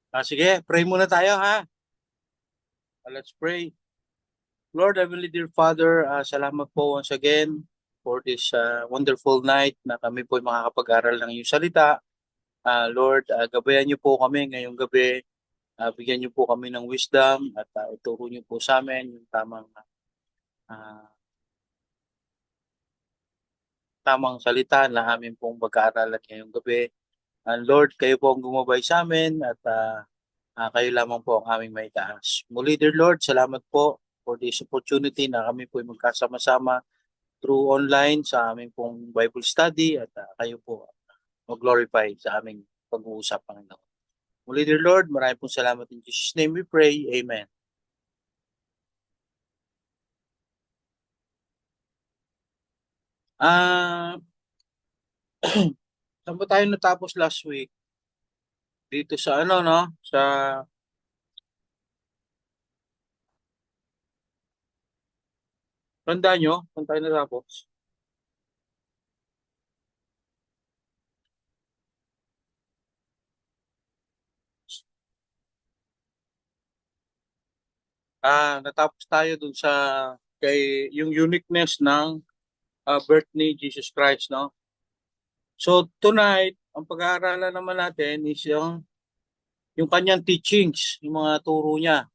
Sige, pray muna tayo ha. Let's pray. Lord, Heavenly Dear Father, salamat po once again for this wonderful night na kami po ay makakapag-aral ng iyong salita. Lord, gabayan niyo po kami ngayong gabi. Bigyan niyo po kami ng wisdom at ituro niyo po sa amin yung tamang salita na amin pong pag-aaralan ngayong gabi. And Lord, kayo po ang gumabay sa amin at kayo lamang po ang aming maitaas. Muli, dear Lord, salamat po for this opportunity na kami po ay magkasama-sama through online sa aming pong Bible study at kayo po mag-glorify sa aming pag-uusap, Panginoon. Muli, dear Lord, maraming pong salamat. In Jesus' name we pray. Amen. Saan ba tayo natapos last week? Dito sa no? Sa tanda nyo? Saan tayo natapos? Natapos tayo dun sa yung uniqueness ng birth ni Jesus Christ, no? So tonight, ang pag-aaralan naman natin is yung kanyang teachings, yung mga turo niya.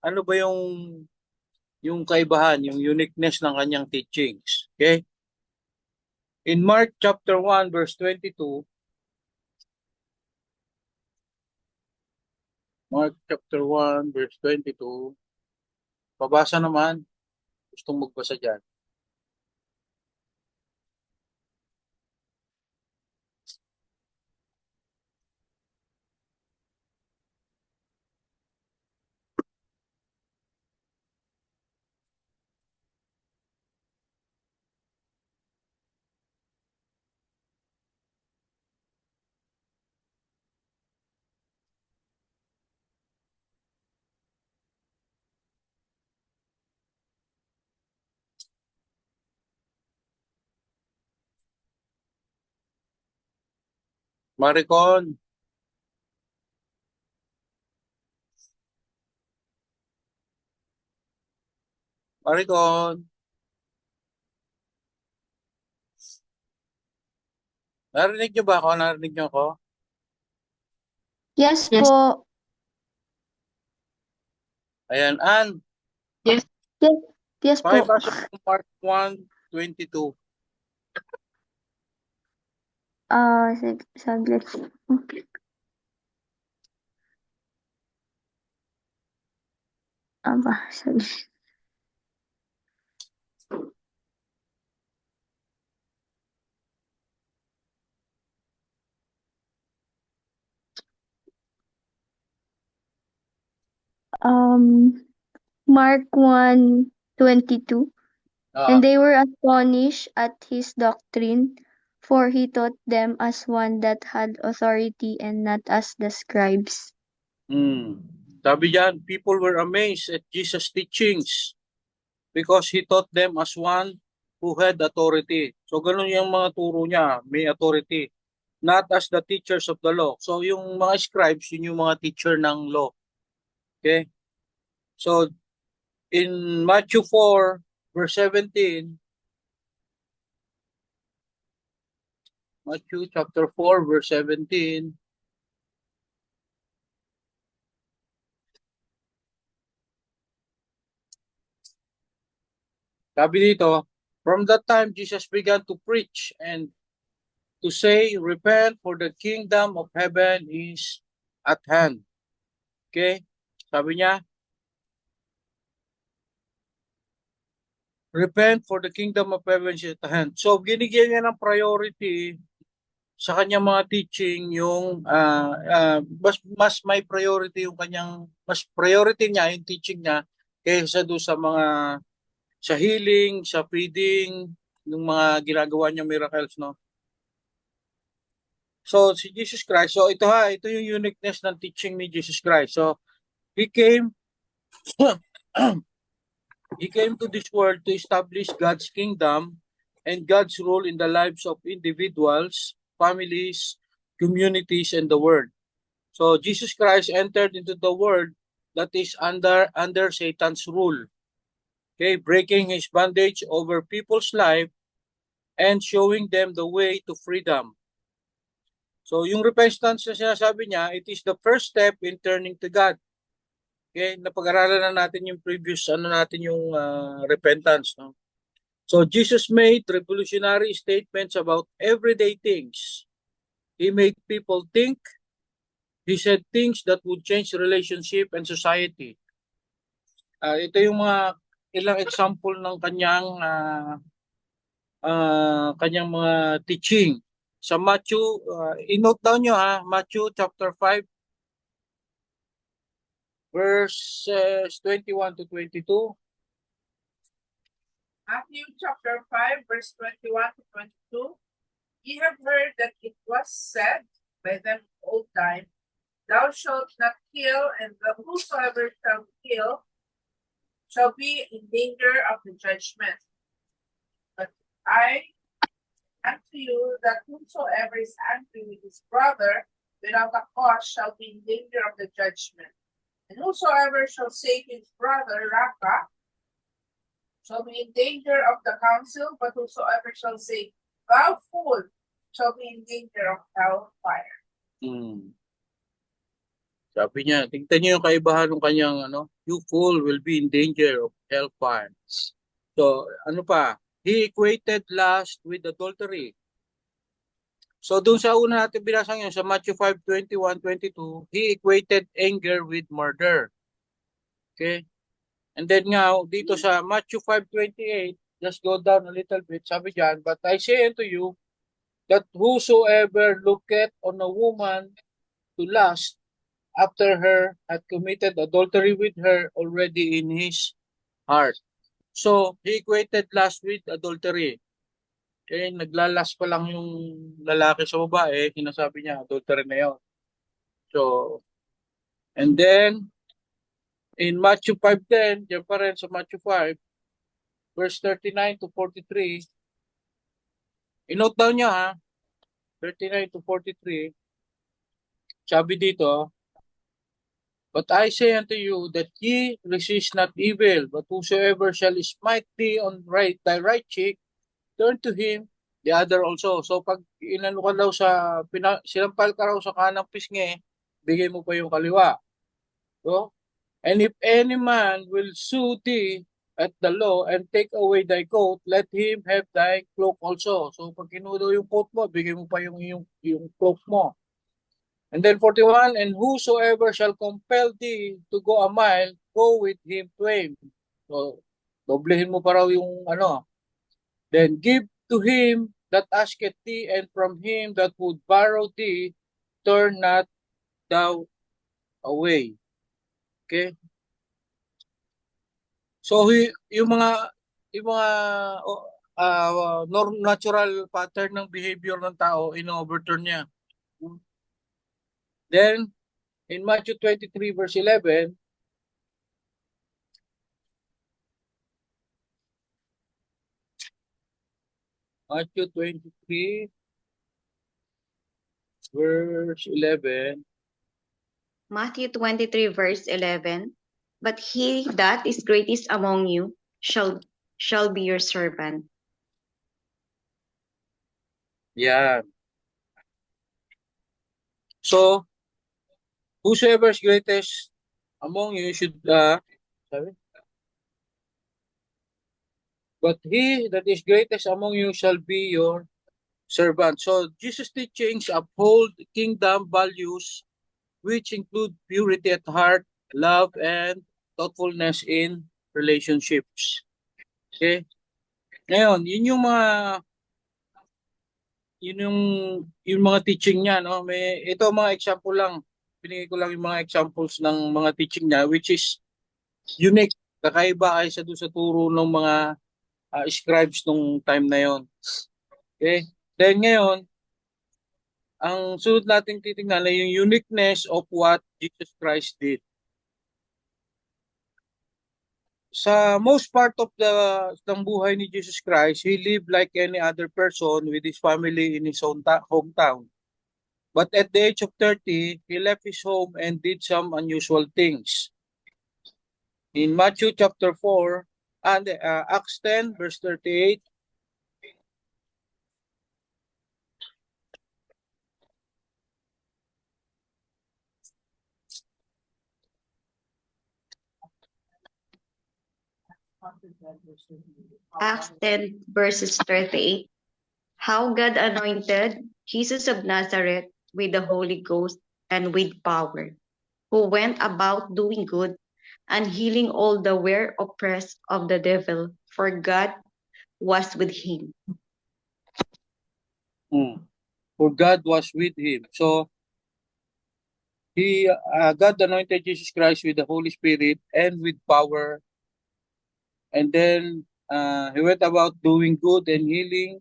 Ano ba yung kaibahan, yung uniqueness ng kanyang teachings. Okay? In Mark chapter 1 verse 22, Mark chapter 1 verse 22, pabasa naman, gustong magbasa dyan. Maricon, Maricon, narinig niyo ba ako? Narinig niyo ako? Yes po. Ayan, Ann, Yes. Yes po. pakibasa mo Mark 1:22. Saglit. Saglit. Mark 1:22. And they were astonished at his doctrine, for he taught them as one that had authority and not as the scribes. Sabi diyan, people were amazed at Jesus' teachings because he taught them as one who had authority. So ganun yung mga turo niya, may authority. Not as the teachers of the law. So yung mga scribes, yun yung mga teacher ng law. Okay? So in Matthew 4, verse 17, Matthew chapter 4, verse 17, sabi dito, from that time Jesus began to preach and to say, repent for the kingdom of heaven is at hand. Okay? Sabi niya, repent for the kingdom of heaven is at hand. So, binigyan niya ng priority sa kanyang mga teaching yung mas may priority yung kanyang mas priority niya yung teaching niya kaysa do sa mga sa healing, sa feeding, ng mga ginagawa niyang miracles, no? So si Jesus Christ, so ito yung uniqueness ng teaching ni Jesus Christ. So he came he came to this world to establish God's kingdom and God's rule in the lives of individuals, families, communities, and the world. So Jesus Christ entered into the world that is under Satan's rule. Okay, breaking his bondage over people's life and showing them the way to freedom. So yung repentance na sinasabi niya, it is the first step in turning to God. Okay, napag-aralan na natin yung previous natin yung repentance, no? So Jesus made revolutionary statements about everyday things. He made people think. He said things that would change relationship and society. Ito yung mga ilang example ng kanyang mga teaching. Sa Matthew, i-note down nyo Matthew chapter 5, verses 21 to 22. Matthew chapter 5, verse 21 to 22. Ye have heard that it was said by them old time, Thou shalt not kill, and whosoever shall kill shall be in danger of the judgment. But I unto you that whosoever is angry with his brother without a cause shall be in danger of the judgment. And whosoever shall say to his brother, Raka, shall be in danger of the council, but whosoever shall say, Thou fool, shall be in danger of hellfire. Sabi niya, tingnan niyo yung kaibahan ng kanyang you fool will be in danger of hellfire. So, pa? He equated lust with adultery. So, doon sa una natin binasang yun, sa Matthew 5, 21, 22, he equated anger with murder. Okay? And then nga, dito sa Matthew 5:28, just go down a little bit, sabi diyan, but I say unto you, that whosoever looketh on a woman to lust after her hath committed adultery with her already in his heart. So, he equated lust with adultery. Okay, naglalas pa lang yung lalaki sa babae, sinasabi niya, adultery na yun. So, and then, in Matthew 5:10, diyan pa rin sa Matthew 5, verse 39 to 43, i-note down nyo 39 to 43, sabi dito, but I say unto you that ye resist not evil, but whosoever shall smite thee on thy right cheek, turn to him the other also. So pag inano ka daw sinampal ka raw sa kanang pisngi, bigay mo pa yung kaliwa. So, and if any man will sue thee at the law and take away thy coat, let him have thy cloak also. So pag kinuha yung coat mo, bigay mo pa yung cloak mo. And then 41, and whosoever shall compel thee to go a mile, go with him twain. So, doblehin mo pa raw yung Then give to him that asketh thee, and from him that would borrow thee, turn not thou away. Okay? So, yung mga natural pattern ng behavior ng tao, in-overturn niya. Then, in Matthew 23, verse 11, Matthew 23, verse 11. Matthew 23, verse 11. But he that is greatest among you shall be your servant. Yeah. So, whosoever is greatest among you should, sabi? But he that is greatest among you shall be your servant. So, Jesus' teachings uphold kingdom values, which include purity at heart, love, and thoughtfulness in relationships. Okay? Ngayon, yun yung mga teaching niya, no? Ito mga example lang. Binigay ko lang yung mga examples ng mga teaching niya, which is unique, kakaiba kaysa doon sa turo ng mga scribes nung time na yon. Okay? Then ngayon, ang sunod nating titingnan ay yung uniqueness of what Jesus Christ did. Sa most part of ng buhay ni Jesus Christ, he lived like any other person with his family in his own hometown. But at the age of 30, he left his home and did some unusual things. In Matthew chapter 4, and Acts 10, verse 38, Acts 10 verses 38. How God anointed Jesus of Nazareth with the Holy Ghost and with power, who went about doing good and healing all that were oppressed of the devil, for God was with him. for God was with him. So, God anointed Jesus Christ with the Holy Spirit and with power. And then he went about doing good and healing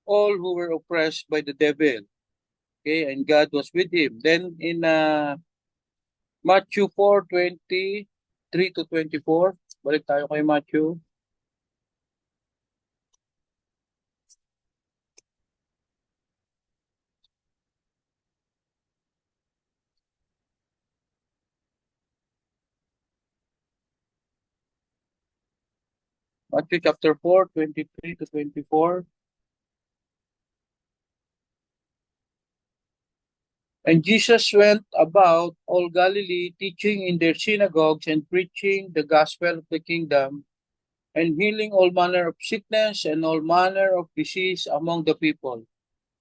all who were oppressed by the devil. Okay, and God was with him. Then in Matthew 4:23 to 24, balik tayo kay Matthew. Matthew chapter 4:23 to 24. And Jesus went about all Galilee, teaching in their synagogues and preaching the gospel of the kingdom, and healing all manner of sickness and all manner of disease among the people.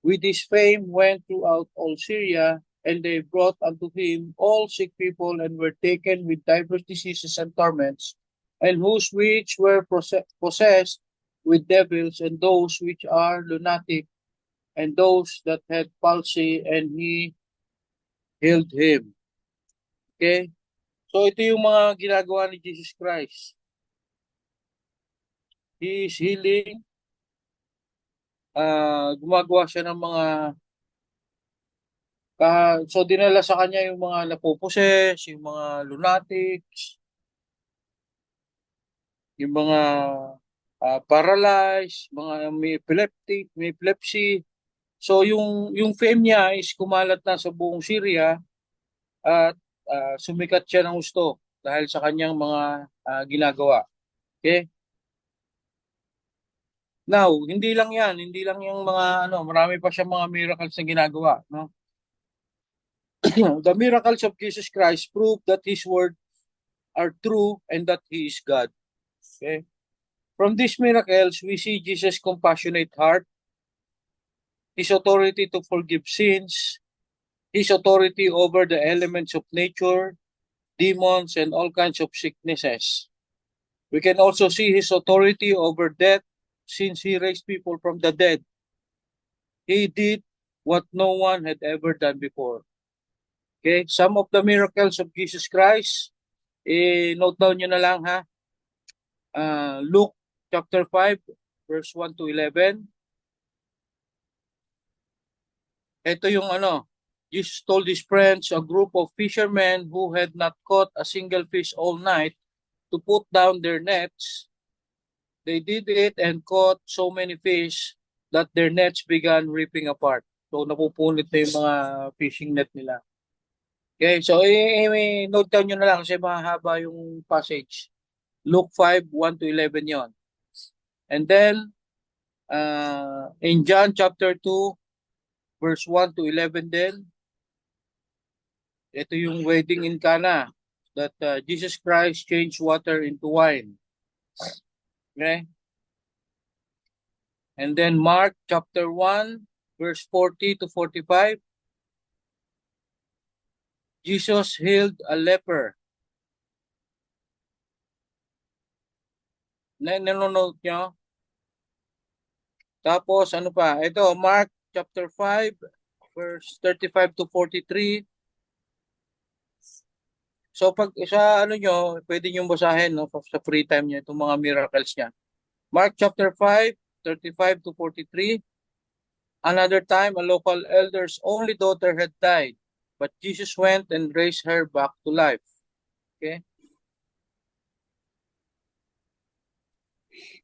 With his fame went throughout all Syria, and they brought unto him all sick people, and were taken with divers diseases and torments, and whose which were possessed with devils, and those which are lunatic, and those that had palsy, and he healed him. Okay? So ito yung mga ginagawa ni Jesus Christ. He is healing. Gumagawa siya ng mga so dinala sa kanya yung mga napoposes, yung mga lunatics, yung mga paralyzed, mga may epilepsy. So yung fame niya is kumalat na sa buong Syria at sumikat siya ng gusto dahil sa kanyang mga ginagawa. Okay? Now, hindi lang yung mga marami pa siyang mga miracles na ginagawa, no? The miracles of Jesus Christ prove that his word are true and that he is God. Okay? From these miracles, we see Jesus' compassionate heart, his authority to forgive sins, his authority over the elements of nature, demons, and all kinds of sicknesses. We can also see his authority over death since he raised people from the dead. He did what no one had ever done before. Okay, some of the miracles of Jesus Christ, note down nyo na lang ha. Luke chapter 5, verse 1 to 11. Ito yung Jesus told his friends, a group of fishermen who had not caught a single fish all night, to put down their nets. They did it and caught so many fish that their nets began ripping apart. So napupunit na yung mga fishing net nila. Okay, so note down nyo na lang kasi mahaba yung passage. Luke 5, 1 to 11 yon. And then, in John chapter 2, verse 1 to 11 din, ito yung wedding in Cana that Jesus Christ changed water into wine. Okay? And then Mark chapter 1, verse 40 to 45, Jesus healed a leper. Nanonote nyo? Tapos ano pa? Ito, Mark chapter 5, verse 35 to 43. So pag sa nyo, pwede nyo basahin sa free time nyo itong mga miracles niya. Mark chapter 5, 35 to 43. Another time, a local elder's only daughter had died, but Jesus went and raised her back to life. Okay?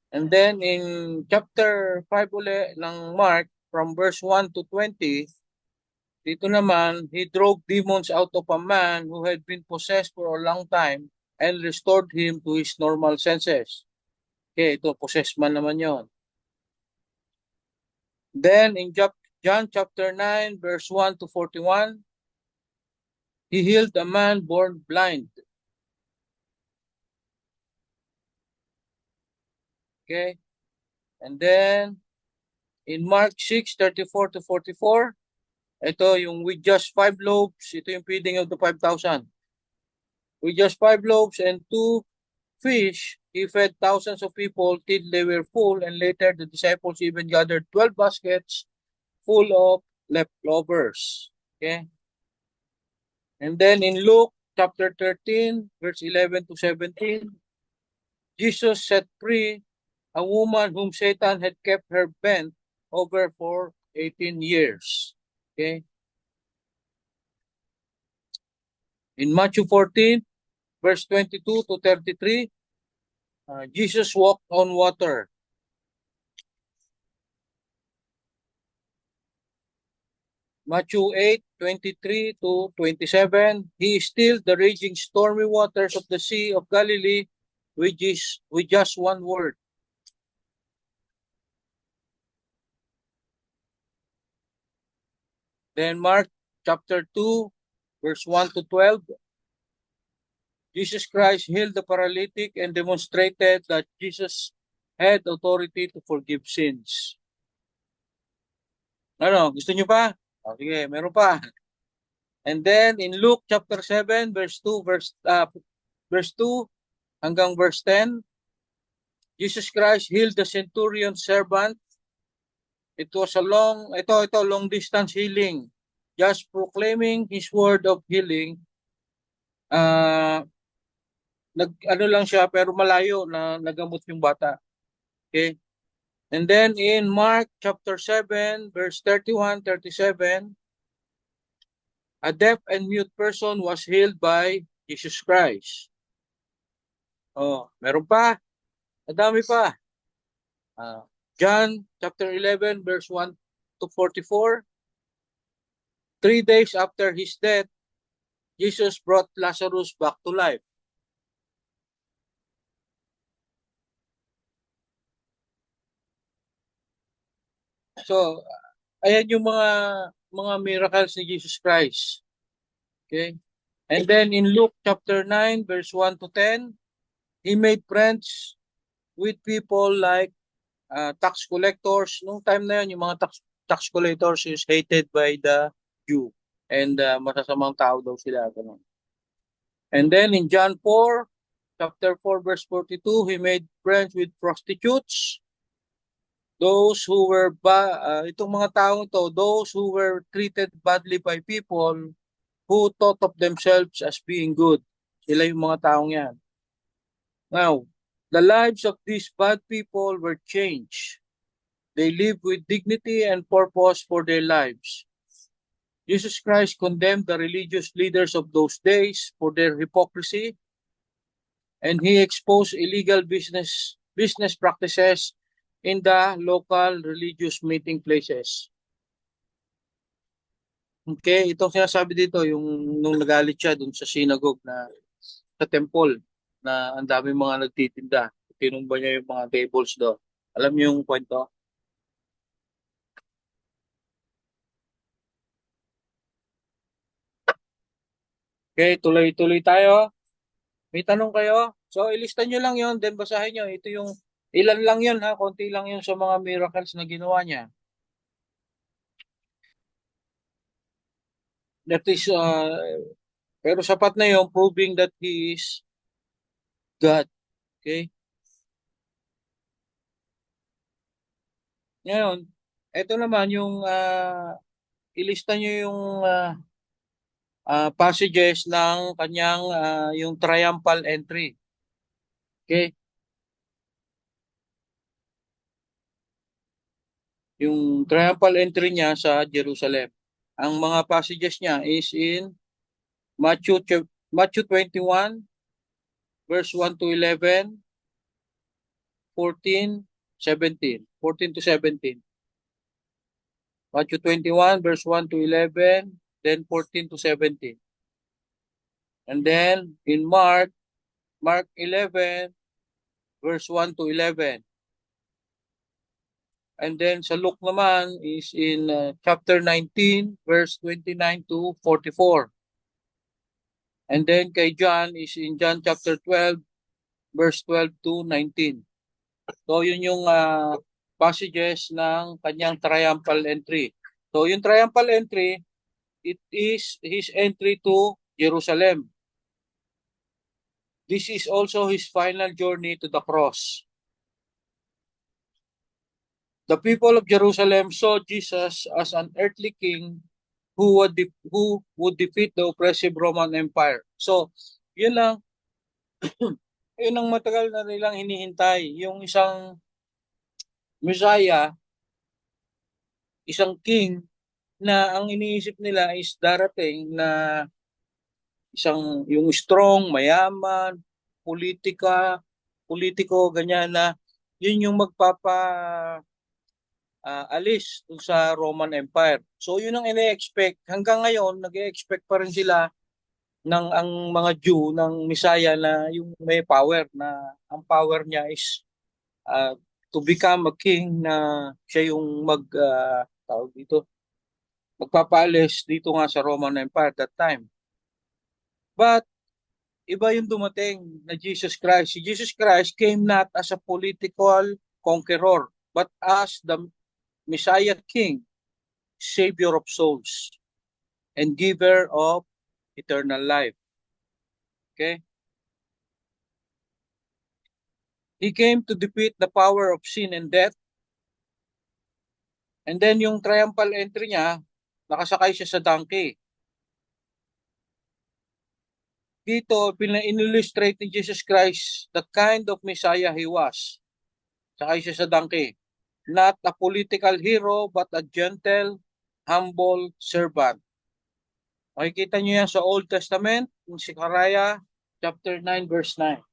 And then in chapter 5 uli ng Mark, from verse 1 to 20, Dito naman, he drove demons out of a man who had been possessed for a long time and restored him to his normal senses. Okay, ito, possessed man naman yon. Then, in John chapter 9, verse 1 to 41, he healed a man born blind. Okay, and then, in Mark 6, 34 to 44, ito yung with just 5 loaves, ito yung feeding of the 5,000. With just 5 loaves and 2 fish, he fed thousands of people till they were full, and later the disciples even gathered 12 baskets full of leftovers. Okay? And then in Luke chapter 13, verse 11 to 17, Jesus set free a woman whom Satan had kept her bent over for 18 years. Okay? In Matthew 14, verse 22 to 33, Jesus walked on water. Matthew 8, 23 to 27, he stilled the raging stormy waters of the Sea of Galilee with just one word. Then Mark chapter 2, verse 1 to 12, Jesus Christ healed the paralytic and demonstrated that Jesus had authority to forgive sins. Ano, gusto niyo pa? O, sige, meron pa. And then in Luke chapter 7, verse 2 hanggang verse 10, Jesus Christ healed the centurion's servant. It was a long distance healing. Just proclaiming his word of healing. Ano lang siya pero malayo na nagamot yung bata. Okay? And then in Mark chapter 7, verse 31, 37, a deaf and mute person was healed by Jesus Christ. Oh, meron pa. Madami pa. John chapter 11, verse 1 to 44. 3 days after his death, Jesus brought Lazarus back to life. So, ayan yung mga miracles ni Jesus Christ. Okay? And then in Luke chapter 9, verse 1 to 10, he made friends with people like tax collectors. Nung time na yun, yung mga tax collectors is hated by the Jew. And masasamang tao daw sila. Ganun. And then in John 4, chapter 4, verse 42, he made friends with prostitutes. Those who were, itong mga taong ito, those who were treated badly by people who thought of themselves as being good. Sila yung mga taong yan. Now, the lives of these bad people were changed. They lived with dignity and purpose for their lives. Jesus Christ condemned the religious leaders of those days for their hypocrisy, and he exposed illegal business practices in the local religious meeting places. Okay, itong sinasabi dito, yung nung nagalit siya dun sa synagogue sa temple, na ang dami mga nagtitinda. Tinumba niya yung mga tables doon. Alam niyo yung kwento? Okay, tuloy-tuloy tayo. May tanong kayo? So, ilista nyo lang yon, then basahin nyo. Ito yung, ilan lang yun ha, konti lang yun sa mga miracles na ginawa niya. That is, pero sapat na yung proving that He is God. Okay? Ngayon, ito naman yung, ilista nyo yung passages ng kanyang, yung triumphal entry. Okay? Yung triumphal entry niya sa Jerusalem. Ang mga passages niya is in Matthew 21, verse 1 to 11, 14, 17. 14 to 17. Matthew 21, verse 1 to 11, then 14 to 17. And then in Mark 11, verse 1 to 11. And then sa Luke naman is in chapter 19, verse 29 to 44. And then kay John is in John chapter 12, verse 12 to 19. So yun yung passages ng kanyang triumphal entry. So yung triumphal entry, it is his entry to Jerusalem. This is also his final journey to the cross. The people of Jerusalem saw Jesus as an earthly king who would defeat the oppressive Roman Empire. So, yun lang, yun ang matagal na nilang hinihintay. Yung isang Messiah, isang king, na ang iniisip nila is darating na yung strong, mayaman, politiko, ganyan na, yun yung alis dun sa Roman Empire. So yun ang ine-expect. Hanggang ngayon, nag-expect pa rin sila ang mga Jew ng Messiah na yung may power, na ang power niya is to become a king, na siya yung magpapaalis dito nga sa Roman Empire that time. But iba yung dumating na Jesus Christ. Si Jesus Christ came not as a political conqueror, but as the Messiah King, Savior of souls, and giver of eternal life. Okay? He came to defeat the power of sin and death. And then yung triumphal entry niya, nakasakay siya sa donkey. Dito, pina-illustrate ni Jesus Christ the kind of Messiah he was. Sakay siya sa donkey. Not a political hero, but a gentle, humble servant. Makikita niyo yan sa Old Testament, in Zechariah chapter 9, verse 9.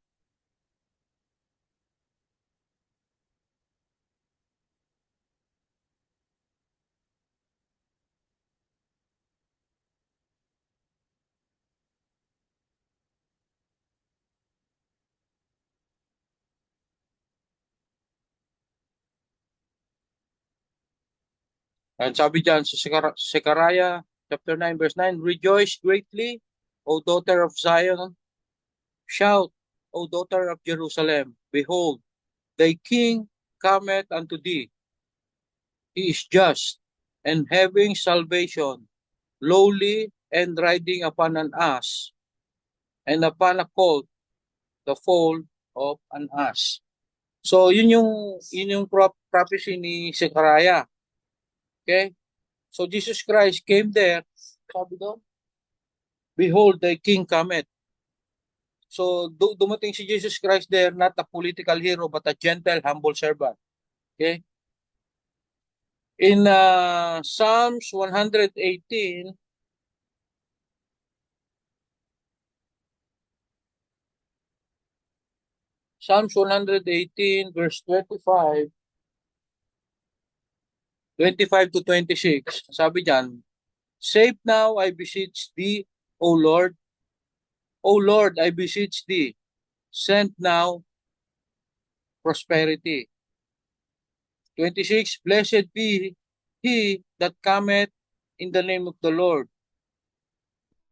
At sabi dyan sa Zechariah chapter 9, verse 9, Rejoice greatly, O daughter of Zion. Shout, O daughter of Jerusalem. Behold, thy king cometh unto thee. He is just, and having salvation, lowly, and riding upon an ass, and upon a colt, the foal of an ass. So, yun yung prophecy ni Zechariah. Okay? So, Jesus Christ came there, sabi doon, Behold, thy king cometh. So, dumating si Jesus Christ there, not a political hero, but a gentle, humble servant. Okay? In Psalms 118, Psalms 118, verse 25 to 26, sabi dyan, Save now, I beseech thee, O Lord. O Lord, I beseech thee, send now prosperity. 26, Blessed be he that cometh in the name of the Lord.